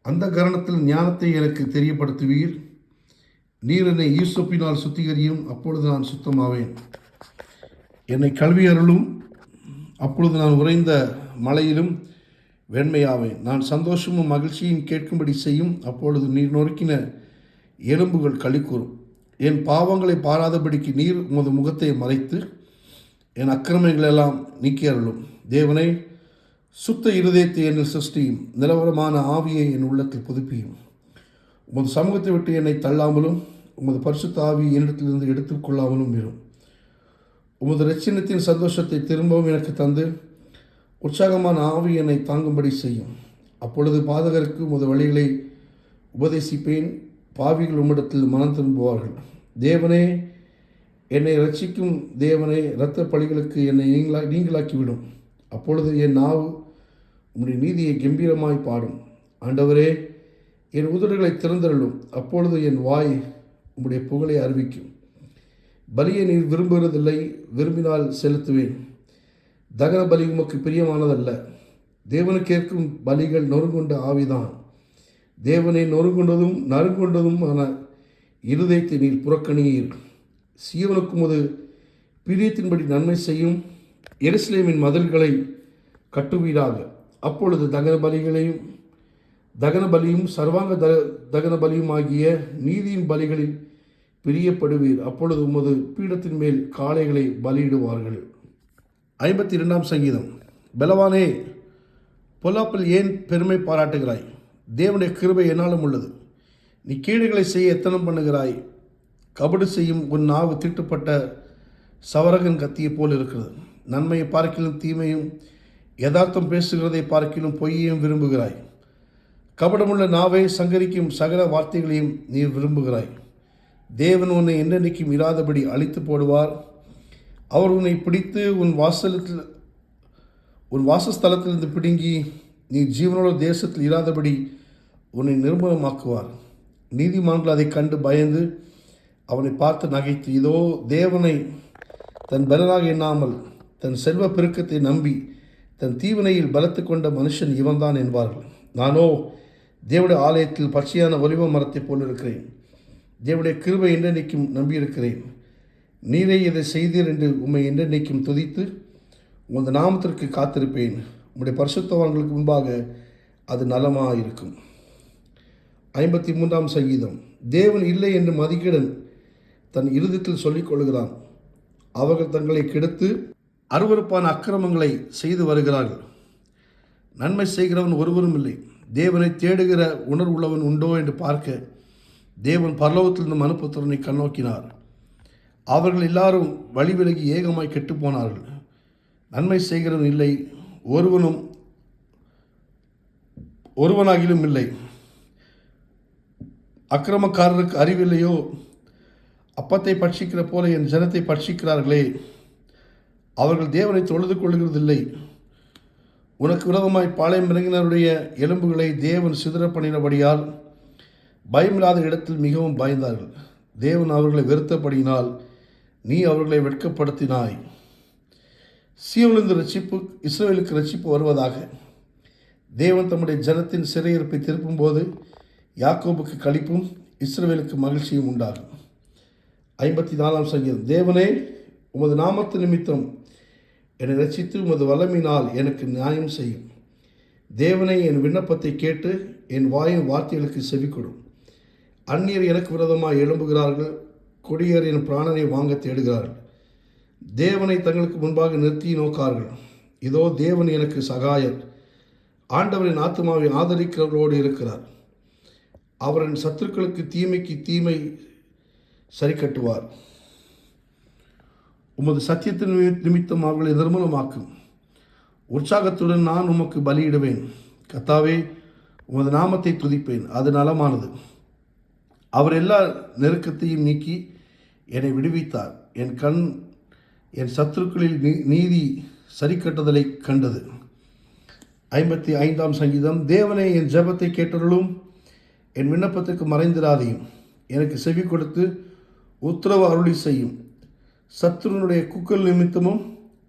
அந்த கரணத்தில் ஞானத்தை எனக்கு தெரியப்படுத்துவீர். நீர் என்னை ஈசோப்பினால் சுத்திகரியும், அப்பொழுது நான் சுத்தமாவேன். என்னை கல்வி அருளும், அப்பொழுது நான் உறைந்த மலையிலும் வெண்மையாவேன். நான் சந்தோஷமும் மகிழ்ச்சியும் கேட்கும்படி செய்யும், அப்பொழுது நீர் நொறுக்கின எலும்புகள் களி கூறும். என் பாவங்களை பாராதபடிக்கு நீர் உமது முகத்தை மறைத்து என் அக்கிரமைகளெல்லாம் நீக்கி அருளும். தேவனை, சுத்த இருதயத்தை என்னில் சிருஷ்டியும், நிலவரமான ஆவியை என் உள்ளத்தில் புதுப்பியும். உமது சமூகத்தை விட்டு என்னை தள்ளாமலும், உமது பரிசுத்த ஆவியை என்னிடத்திலிருந்து எடுத்துக்கொள்ளாமலும் இரும். உமது இரட்சணத்தின் சந்தோஷத்தை திரும்பவும் எனக்கு தந்து உற்சாகமான ஆவி என்னை தாங்கும்படி செய்யும். அப்பொழுது பாதகருக்கு உமது வழிகளை உபதேசிப்பேன், பாவிகள் உம்மிடத்தில் மனம் திரும்புவார்கள். தேவனே, என்னை இரட்சிக்கும் தேவனே, இரத்த பழிகளுக்கு என்னை நீங்களாக்கிவிடும். அப்பொழுது என் நாவு உம்முடைய நீதியை கம்பீரமாய் பாடும். ஆண்டவரே, என் உதடுகளை திறந்தருளும். அப்பொழுது என் வாய் உம்முடைய புகழை அறிவிக்கும். பலியை நீர் விரும்புகிறதில்லை, விரும்பினால் செலுத்துவேன். தகன பலி உமக்கு பிரியமானதல்ல. தேவனுக்கேற்கும் பலிகள் நொறுங்கொண்ட ஆவிதான். தேவனை நொறுங்கொண்டதும் நறுங்கொண்டதுமான இருதயத்தை நீர் புறக்கணியீர். சீவனுக்கு உமது பிரியத்தின்படி நன்மை செய்யும். எருசலேமின் மதில்களை கட்டுவீராக. அப்பொழுது தகன பலியும் சர்வாங்க தகன பலியும் ஆகிய நீதியின் பலிகளில் பிரியப்படுவீர். அப்பொழுது உமது பீடத்தின் மேல் காளைகளை பலியிடுவார்கள். 52ஆம் சங்கீதம். பலவானே, பொல்லாப்பில் ஏன் பெருமை பாராட்டுகிறாய்? தேவனுடைய கிருபை என்னாலும் உள்ளது. நீ கீடுகளை செய்ய எத்தனம் பண்ணுகிறாய். கபடு செய்யும் உன் நாவு தீட்டுப்பட்ட சவரகன் கத்தியை போல் இருக்கிறது. நன்மையை பார்க்கிலும் தீமையும், யதார்த்தம் பேசுகிறதை பார்க்கிலும் பொய்யையும் விரும்புகிறாய். கபடமுள்ள நாவை சங்கரிக்கும் சகல வார்த்தைகளையும் நீ விரும்புகிறாய். தேவன் உன்னை என்னென்னைக்கும் இராதபடி அழித்து போடுவார். அவர் உன்னை பிடித்து உன் வாசஸ்தலத்திலிருந்து பிடுங்கி நீ ஜீவனோட தேசத்தில் இராதபடி உன்னை நிர்மூலமாக்குவார். நீதிமான்கள் அதை கண்டு பயந்து அவனை பார்த்து நகைத்து, இதோ தேவனை தன் பலனாக எண்ணாமல் தன் செல்வ பெருக்கத்தை நம்பி தன் தீவினையில் பலத்து கொண்ட மனுஷன் இவன்தான் என்பார்கள். நானோ தேவனுடைய ஆலயத்தில் பச்சையான ஒலிவ மரத்தை போல் இருக்கிறேன். தேவனுடைய கிருபை என்றென்னைக்கும் நம்பியிருக்கிறேன். நீரே இதை செய்தீர் என்று உம்மை என்றென்னைக்கும் துதித்து உமது நாமத்திற்கு காத்திருப்பேன். உம்முடைய பரிசுத்தவான்களுக்கு முன்பாக அது நலமாக இருக்கும். 53ஆம் சங்கீதம். தேவன் இல்லை என்று மதிகேடன் தன் இருதயத்தில் சொல்லிக் கொள்கிறான். அவர்கள் தங்களை கெடுத்து அருவருப்பான அக்கிரமங்களை செய்து வருகிறார்கள். நன்மை செய்கிறவன் ஒருவரும் இல்லை. தேவனை தேடுகிற உணர்வுள்ளவன் உண்டோ என்று பார்க்க தேவன் பரலோகத்திலிருந்து மனுபுத்திரனை கண்ணோக்கினார். அவர்கள் எல்லாரும் வழி விலகி ஏகமாய் கெட்டுப்போனார்கள். நன்மை செய்கிறவன் இல்லை, ஒருவனாகிலும் இல்லை. அக்கிரமக்காரருக்கு அறிவில்லையோ? அப்பத்தை பட்சிக்கிற போல என் ஜனத்தை பட்சிக்கிறார்களே. அவர்கள் தேவனை தொழுது கொள்கிறதில்லை. உனக்கு விரோதமாய் பாளையம் இறங்கினருடைய எலும்புகளை தேவன் சிதற பண்ணினபடியால் பயமில்லாத இடத்தில் மிகவும் பயந்தார்கள். தேவன் அவர்களை வெறுத்தபடியினால் நீ அவர்களை வெட்கப்படுத்தினாய். சீயோனிலிருந்து ரட்சிப்பு, இஸ்ரவேலுக்கு ரட்சிப்பு வருவதாக. தேவன் தம்முடைய ஜனத்தின் சிறையிருப்பை திருப்பும்போது யாக்கோபுக்கு களிப்பும் இஸ்ரவேலுக்கு மகிழ்ச்சியும் உண்டாகும். 54ஆம் சங்கீதம். தேவனே, உமது நாமத்து நிமித்தம் என்னை ரட்சித்து உமது வல்லமையினால் எனக்கு நியாயம் செய்யும். தேவனை, என் விண்ணப்பத்தை கேட்டு என் வாயின் வார்த்தைகளுக்கு செவிக்கொடும். அந்நியர் எனக்கு விரோதமாக எழும்புகிறார்கள். கொடியர் என் பிராணனை வாங்க தேடுகிறார்கள். தேவனை தங்களுக்கு முன்பாக நிறுத்தி நோக்கார்கள். இதோ தேவன் எனக்கு சகாயர். ஆண்டவரின் ஆத்துமாவை ஆதரிக்கிறவர்களோடு இருக்கிறார். அவரின் சத்துருக்களுக்கு தீமைக்கு தீமை சரி கட்டுவார். உமது சத்தியத்தின் நிமித்தம் அவர்களை நிர்மூலமாக்கும். உற்சாகத்துடன் நான் உமக்கு பலியிடுவேன். கர்த்தாவே, உமது நாமத்தை துதிப்பேன், அது நலமானது. அவர் எல்லா நெருக்கத்தையும் நீக்கி என்னை விடுவித்தார். என் கண் என் சத்துருக்களில் நீதி சரி கட்டுதலை கண்டது. 55ஆம் சங்கீதம். தேவனே, என் ஜெபத்தை கேட்டருளும். என் விண்ணப்பத்துக்கு மறைந்திராதையும். எனக்கு செவி கொடுத்து உத்தரவு அருளி செய்யும். சத்துருனுடைய குக்கல் நிமித்தமும்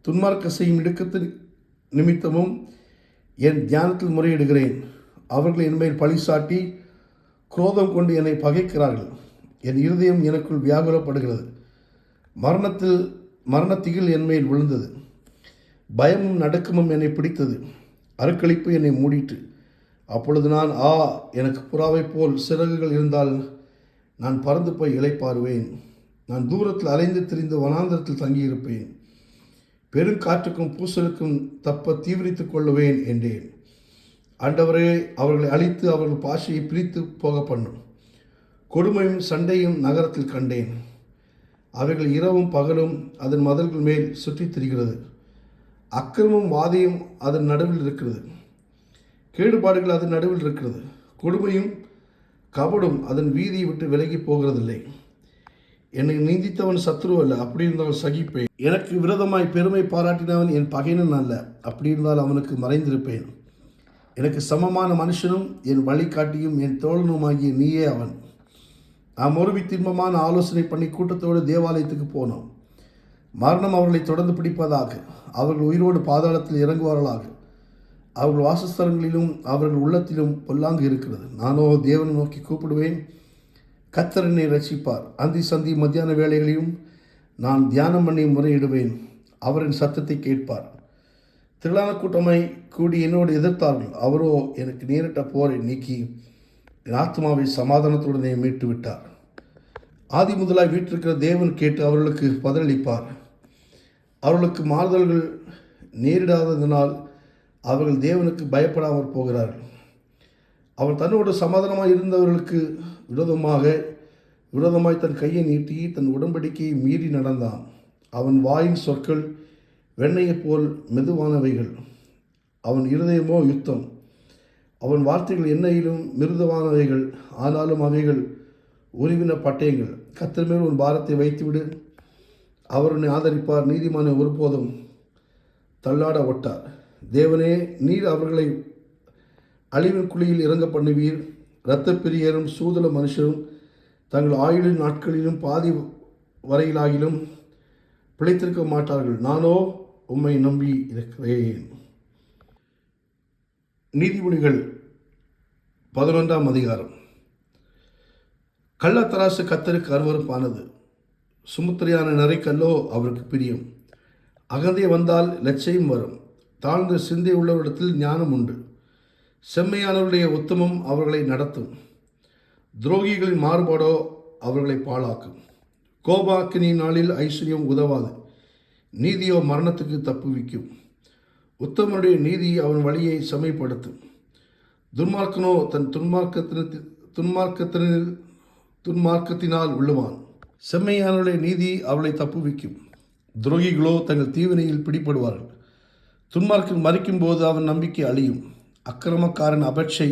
துன்மார்க்க செய்யும் இடுக்கத்து நிமித்தமும் என் தியானத்தில் முறையிடுகிறேன். அவர்கள் என்மேல் பழி சாட்டி குரோதம் கொண்டு என்னை பகைக்கிறார்கள். என் இருதயம் எனக்குள் வியாகுலப்படுகிறது. மரணத்திகில் என்மேல் விழுந்தது. பயமும் நடுக்கமும் என்னை பிடித்தது. அருக்களிப்பு என்னை மூடிட்டு. அப்பொழுது நான், எனக்கு புறாவைப் போல் சிறகுகள் இருந்தால் நான் பறந்து போய் இளைப்பாறுவேன். நான் தூரத்தில் அலைந்து திரிந்து வனாந்தரத்தில் தங்கியிருப்பேன். பெருங்காற்றுக்கும் பூசலுக்கும் தப்ப தீவிரித்துக் கொள்ளுவேன் என்றேன். ஆண்டவரே, அவர்களை அழித்து அவர்கள் பாஷையை பிரித்து போக பண்ணும். கொடுமையும் சண்டையும் நகரத்தில் கண்டேன். அவைகள் இரவும் பகலும் அதன் மதல்கள் மேல் சுற்றித் திரிகிறது. அக்கிரமும் வாதியும் அதன் நடுவில் இருக்கிறது. கேடுபாடுகள் அதன் நடுவில் இருக்கிறது. கொடுமையும் கபடும் அதன் வீதியை விட்டு விலகி போகிறதில்லை. என்னை நீந்தித்தவன் சத்ரு அல்ல, அப்படி இருந்தால் சகிப்பேன். எனக்கு விரோதமாய் பெருமை பாராட்டினவன் என் பகையனன் அல்ல, அப்படி இருந்தால் அவனுக்கு மறைந்திருப்பேன். எனக்கு சமமான மனுஷனும் என் வழிகாட்டியும் என் தோழனுமாகிய நீயே அவன். நாம் ஒருவி தின்பமான ஆலோசனை பண்ணி கூட்டத்தோடு தேவாலயத்துக்கு போனோம். மரணம் அவர்களை தொடர்ந்து பிடிப்பதாக. அவர்கள் உயிரோடு பாதாளத்தில் இறங்குவார்களாக. அவர்கள் வாசஸ்தலங்களிலும் அவர்கள் உள்ளத்திலும் பொல்லாங்கு இருக்கிறது. நானோ தேவனை நோக்கி கூப்பிடுவேன், கர்த்தர் என்னை ரட்சிப்பார். அந்தி சந்தி மத்தியான வேளைகளையும் நான் தியானம் பண்ணி முறையிடுவேன். அவரின் சத்தத்தை கேட்பார். திரளான கூட்டமாய் கூடி என்னோடு எதிர்த்தார்கள். அவரோ எனக்கு நேரிட்ட போரை நீக்கி என் ஆத்மாவை சமாதானத்துடனே மீட்டு விட்டார். ஆதி முதலாய் வீட்டிருக்கிற தேவன் கேட்டு அவர்களுக்கு பதிலளிப்பார். அவர்களுக்கு மாறுதல்கள் நேரிடாததினால் அவர்கள் தேவனுக்கு பயப்படாமல் போகிறார்கள். அவன் தன்னோடு சமாதானமாக இருந்தவர்களுக்கு விரோதமாய் தன் கையை நீட்டி தன் உடன்படிக்கையை மீறி நடந்தான். அவன் வாயின் சொற்கள் வெண்ணையைப் போல் மெதுவானவைகள், அவன் இருதயமோ யுத்தம். அவன் வார்த்தைகள் எண்ணெயிலும் மிருதுவானவைகள், ஆனாலும் அவைகள் உருவின பட்டயங்கள். கர்த்தர் மேல் உன் பாரத்தை வைத்துவிடு, அவர் உன்னை ஆதரிப்பார். நீதிமானை ஒருபோதும் தள்ளாட ஒட்டார். தேவனே, நீர் அவர்களை அழிவின் குழியில் இறங்க பண்ணுவீர். இரத்த பிரியரும் சூதல மனுஷரும் தங்கள் ஆயுளின் நாட்களிலும் பாதி வரையிலாகிலும் பிழைத்திருக்க மாட்டார்கள். நானோ உம்மை நம்பி இருக்கிறேன். நீதிமொழிகள் 11ஆம் அதிகாரம். கள்ளத்தராசு கர்த்தருக்கு அருவருப்பானது, சுமுத்திரையான நரைக்கல்லோ அவருக்கு பிரியம். அகந்தை வந்தால் லட்சியம் வரும். தாழ்ந்த சிந்தை உள்ளவரிடத்தில் ஞானம் உண்டு. செம்மையானவருடைய உத்தமம் அவர்களை நடத்தும். துரோகிகளின் மாறுபாடோ அவர்களை பாழாக்கும். கோபாக்கினி நாளில் ஐஸ்வர்யம் உதவாது, நீதியோ மரணத்துக்கு தப்புவிக்கும். உத்தமனுடைய நீதி அவன் வழியை செம்மைப்படுத்தும். துன்மார்க்கனோ தன் துன்மார்க்கத்தினால் விழுவான். செம்மையானவருடைய நீதி அவளை தப்புவிக்கும். துரோகிகளோ தங்கள் தீவினையில் பிடிபடுவார்கள். துன்மார்க்கன் மறிக்கும் போது அவன் நம்பிக்கை அழியும். அக்கிரமக்காரன் அபட்சை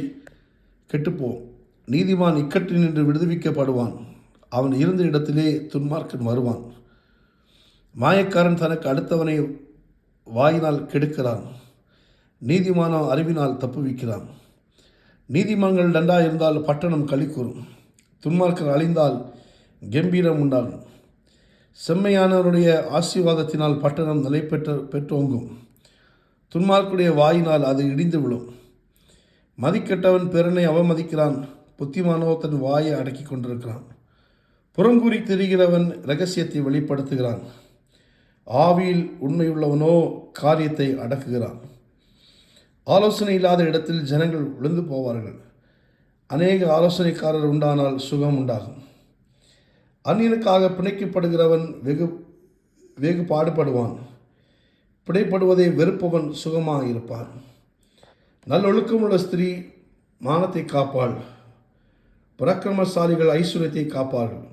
கெட்டுப்போம். நீதிமான் இக்கட்டு நின்று விடுவிக்கப்படுவான். அவன் இருந்த இடத்திலே துன்மார்க்கன் வருவான். மாயக்காரன் தனக்கு அடுத்தவனை வாயினால் கெடுக்கிறான். நீதிமானோ அறிவினால் தப்புவிக்கிறான். நீதிமான்கள் தண்டா இருந்தால் பட்டணம் களி கூறும். துன்மார்க்கர் அழிந்தால் கம்பீரம் உண்டாகும். செம்மையானவருடைய ஆசீர்வாதத்தினால் பட்டணம் நிலை பெற்றோங்கும். துன்மார்க்குடைய வாயினால் அது இடிந்து விழும். மதிக்கெட்டவன் பிறனை அவமதிக்கிறான். புத்திமானோ தன் வாயை அடக்கி கொண்டிருக்கிறான். புறங்கூறி திரிகிறவன் இரகசியத்தை வெளிப்படுத்துகிறான். ஆவியில் உண்மையுள்ளவனோ காரியத்தை அடக்குகிறான். ஆலோசனை இல்லாத இடத்தில் ஜனங்கள் விழுந்து போவார்கள். அநேக ஆலோசனைக்காரர் உண்டானால் சுகம் உண்டாகும். அந்நியனுக்காக பிணைக்கப்படுகிறவன் வெகு பாடுபடுவான். பிணைப்படுவதை வெறுப்பவன் சுகமாக இருப்பான். நல்லொழுக்கமுள்ள ஸ்திரீ மானத்தை காப்பாள். பராக்கிரமசாலிகள் ஐஸ்வர்யத்தை காப்பார்கள்.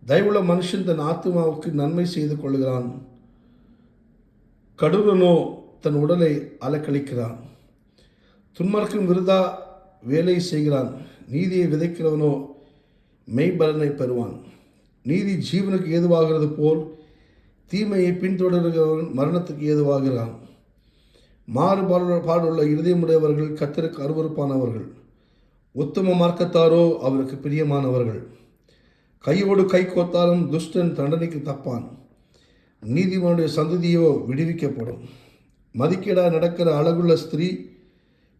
தயவுள்ள மனுஷன் தன் ஆத்மாவுக்கு நன்மை செய்து கொள்கிறான். கடூரனோ தன் உடலை அலக்களிக்கிறான். துன்மார்க்கன் விருதா வேலை செய்கிறான். நீதியை விதைக்கிறவனோ மெய்பலனை பெறுவான். நீதி ஜீவனுக்கு ஏதுவாகிறது போல் தீமையை பின்தொடர்கிறவன் மரணத்துக்கு ஏதுவாகிறான். மாறுபாடுள்ள இருதயமுடையவர்கள் கர்த்தருக்கு அருவருப்பானவர்கள். உத்தம மார்க்கத்தாரோ அவருக்கு பிரியமானவர்கள். கையோடு கை கோத்தாலும் துஷ்டன் தண்டனைக்கு தப்பான். நீதிமானுடைய சந்ததியோ விடுவிக்கப்படும். மதிக்கேடா நடக்கிற அழகுள்ள ஸ்திரீ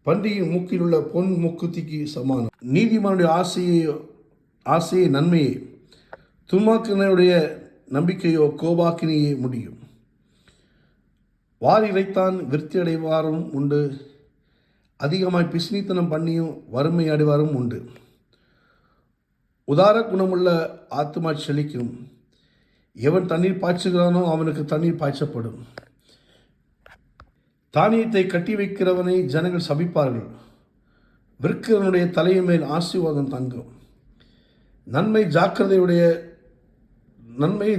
பன்றியின் மூக்கில் உள்ள பொன் மூக்குத்திக்கு சமானம். நீதிமானுடைய ஆசையை நன்மையே, துன்மார்க்கனுடைய நம்பிக்கையோ கோபாக்கினியே முடியும். வாரி இறைத்தான் விருத்தி அடைவாரும் உண்டு, அதிகமாய் பிசினித்தனம் பண்ணியும் வறுமை அடைவாரும் உண்டு. உதார குணமுள்ள ஆத்துமா செழிக்கும், எவன் தண்ணீர் பாய்ச்சுகிறானோ அவனுக்கு தண்ணீர் பாய்ச்சப்படும். தானியத்தை கட்டி வைக்கிறவனை ஜனங்கள் சபிப்பார்கள், விற்கிறவனுடைய தலையின் மேல் ஆசீர்வாதம் தங்கும். நன்மையை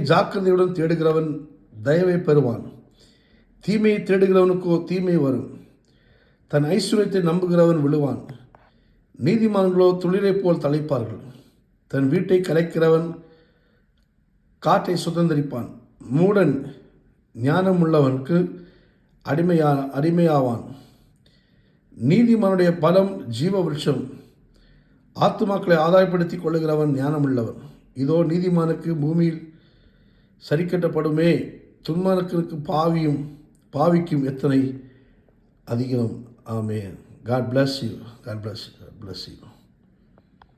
ஜாக்கிரதையுடன் தேடுகிறவன் தயவை பெறுவான், தீமையை தேடுகிறவனுக்கோ தீமை வரும். தன் ஐஸ்வர்யத்தை நம்புகிறவன் விழுவான், நீதிமான்களோ துளிரை போல் தலைப்பார்கள். தன் வீட்டை கலைக்கிறவன் காற்றை சுதந்திரிப்பான், மூடன் ஞானமுள்ளவனுக்கு அடிமையாவான். நீதிமானுடைய பலம் ஜீவ விருட்சம், ஆத்துமாக்களை ஆதாயப்படுத்திக் கொள்ளுகிறவன் ஞானமுள்ளவன். இதோ நீதிமானுக்கு பூமியில் சரிக்கட்டப்படுமே, துன்மார்க்கனுக்கு பாவிக்கும் எத்தனை அதிகம். ஆமென். God bless you. God bless you. God bless you.